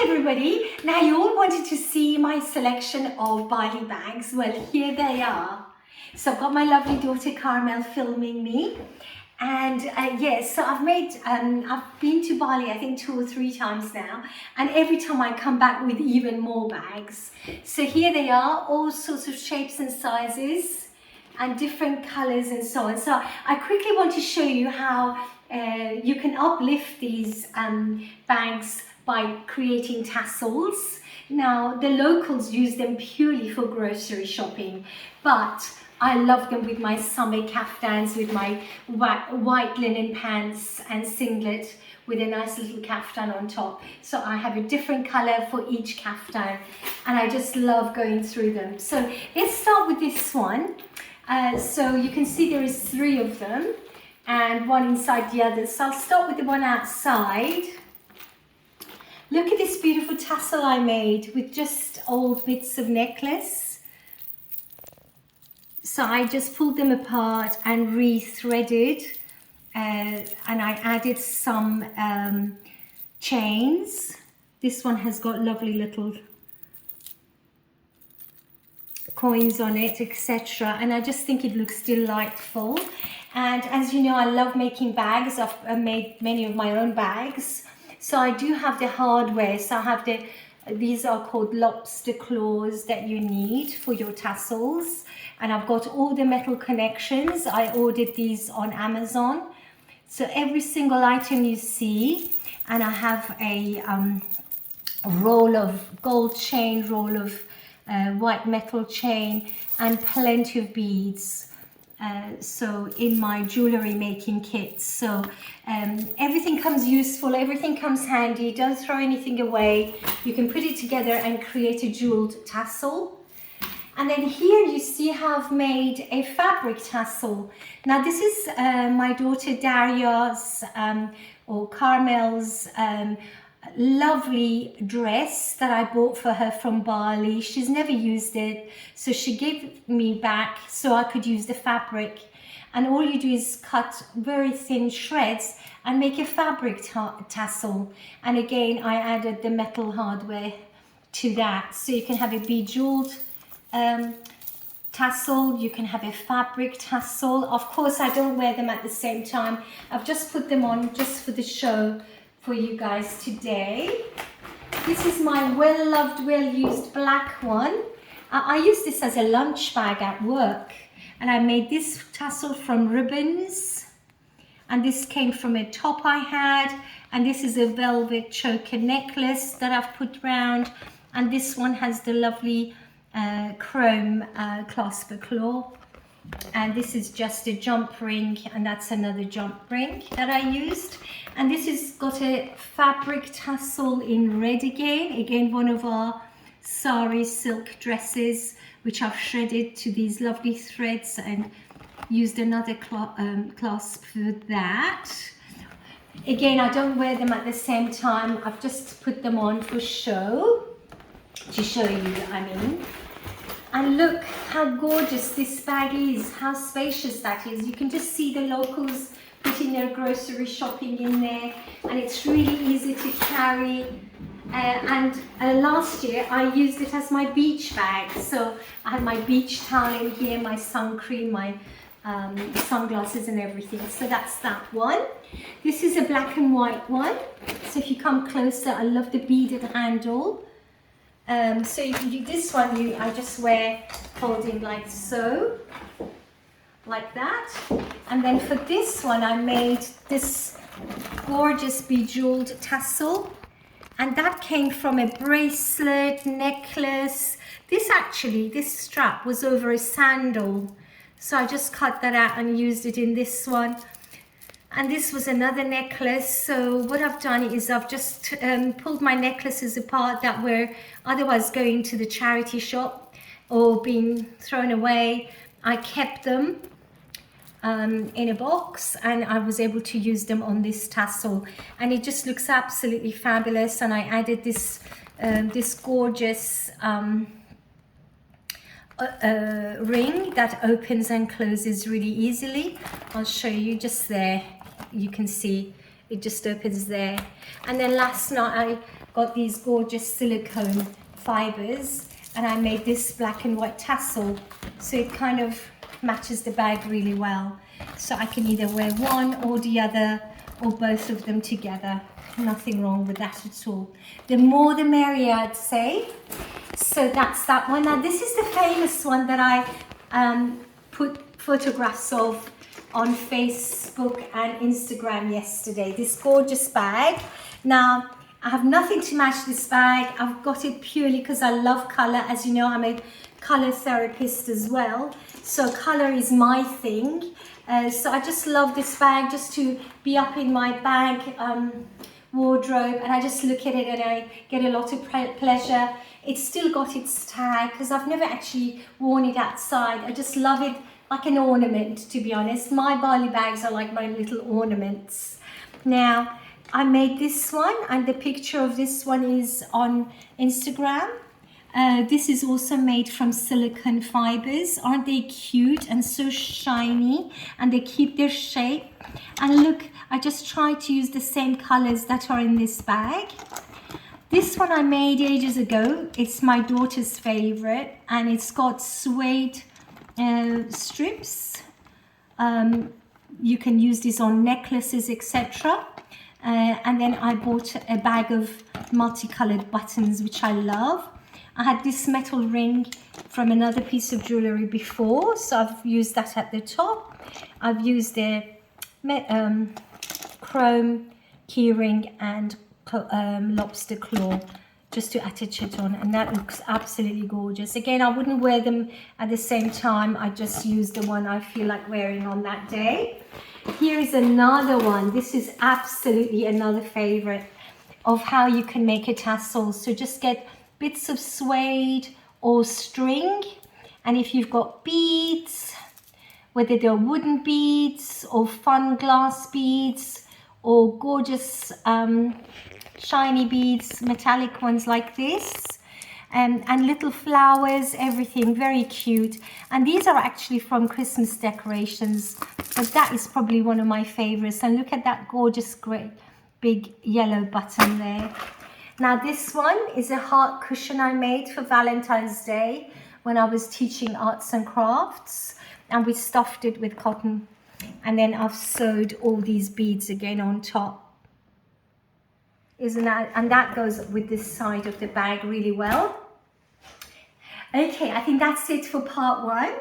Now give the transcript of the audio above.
Hi everybody. Now you all wanted to see my selection of Bali bags. Well, here they are. So I've got my lovely daughter Carmel filming me. And yes, so I've been to Bali I think 2 or 3 times now, and every time I come back with even more bags. So here they are, all sorts of shapes and sizes and different colors and so on. So I quickly want to show you how you can uplift these bags by creating tassels. Now the locals use them purely for grocery shopping, but I love them with my summer kaftans, with my white linen pants and singlet with a nice little kaftan on top. So I have a different color for each kaftan, and I just love going through them. So let's start with this one. So you can see there is 3 of them and one inside the other. So I'll start with the one outside. Look at this beautiful tassel I made with just old bits of necklace. So I just pulled them apart and re-threaded, and I added some chains. This one has got lovely little coins on it, etc. And I just think it looks delightful. And as you know, I love making bags. I've made many of my own bags. So I do have the hardware. So I have these are called lobster claws that you need for your tassels. And I've got all the metal connections. I ordered these on Amazon. So every single item you see, and I have a roll of gold chain, roll of white metal chain, and plenty of beads. So in my jewelry making kit. So everything comes useful, everything comes handy. Don't throw anything away. You can put it together and create a jeweled tassel. And then here you see how I've made a fabric tassel. Now this is my daughter Daria's or Carmel's lovely dress that I bought for her from Bali. She's never used it, so she gave me back so I could use the fabric. And all you do is cut very thin shreds and make a fabric tassel. And again, I added the metal hardware to that, so you can have a bejeweled tassel, you can have a fabric tassel. Of course, I don't wear them at the same time. I've just put them on just for the show for you guys today. This is my well-loved, well-used black one. I use this as a lunch bag at work, and I made this tassel from ribbons, and this came from a top I had, and this is a velvet choker necklace that I've put round, and this one has the lovely chrome clasper claw, and this is just a jump ring, and that's another jump ring that I used. And this has got a fabric tassel in red again one of our sari silk dresses, which I've shredded to these lovely threads and used another clasp for that. Again, I don't wear them at the same time. I've just put them on for show, to show you, I mean. And look how gorgeous this bag is, how spacious that is. You can just see the locals putting their grocery shopping in there, and it's really easy to carry. And last year I used it as my beach bag. So I had my beach towel in here, my sun cream, my sunglasses and everything. So that's that one. This is a black and white one. So if you come closer, I love the beaded handle. So you can do this one, I just wear holding like so, like that. And then for this one, I made this gorgeous bejeweled tassel, and that came from a bracelet, necklace. This strap was over a sandal, so I just cut that out and used it in this one. And this was another necklace. So what I've done is I've just pulled my necklaces apart that were otherwise going to the charity shop or being thrown away. I kept them in a box, and I was able to use them on this tassel, and it just looks absolutely fabulous. And I added this this gorgeous ring that opens and closes really easily. I'll show you just there. You can see it just opens there. And then last night got these gorgeous silicone fibers, and I made this black and white tassel, so it kind of matches the bag really well. So I can either wear one or the other, or both of them together. Nothing wrong with that at all. The more the merrier, I'd say. So that's that one. Now this is the famous one that I put photographs of on Facebook and Instagram yesterday. This gorgeous bag. Now I have nothing to match this bag. I've got it purely because I love color. As you know, I'm a color therapist as well, so color is my thing. So I just love this bag just to be up in my bag wardrobe, and I just look at it and I get a lot of pleasure. It's still got its tag because I've never actually worn it outside. I just love it like an ornament, to be honest. My Bali bags are like my little ornaments. Now I made this one, and the picture of this one is on Instagram. This is also made from silicone fibers. Aren't they cute and so shiny, and they keep their shape? And look, I just tried to use the same colors that are in this bag. This one I made ages ago. It's my daughter's favorite, and it's got suede strips. You can use these on necklaces, etc. And then I bought a bag of multicolored buttons, which I love. I had this metal ring from another piece of jewelry before, so I've used that at the top. I've used a chrome keyring and lobster claw just to attach it on, and that looks absolutely gorgeous. Again, I wouldn't wear them at the same time. I just use the one I feel like wearing on that day. Here is another one. This is absolutely another favorite of how you can make a tassel. So just get bits of suede or string, and if you've got beads, whether they're wooden beads or fun glass beads or gorgeous shiny beads, metallic ones like this, and little flowers, everything very cute. And these are actually from Christmas decorations, but that is probably one of my favorites. And look at that gorgeous great big yellow button there. Now this one is a heart cushion I made for Valentine's Day when I was teaching arts and crafts, and we stuffed it with cotton, and then I've sewed all these beads again on top. Isn't that, and that goes with this side of the bag really well. Okay, I think that's it for part one.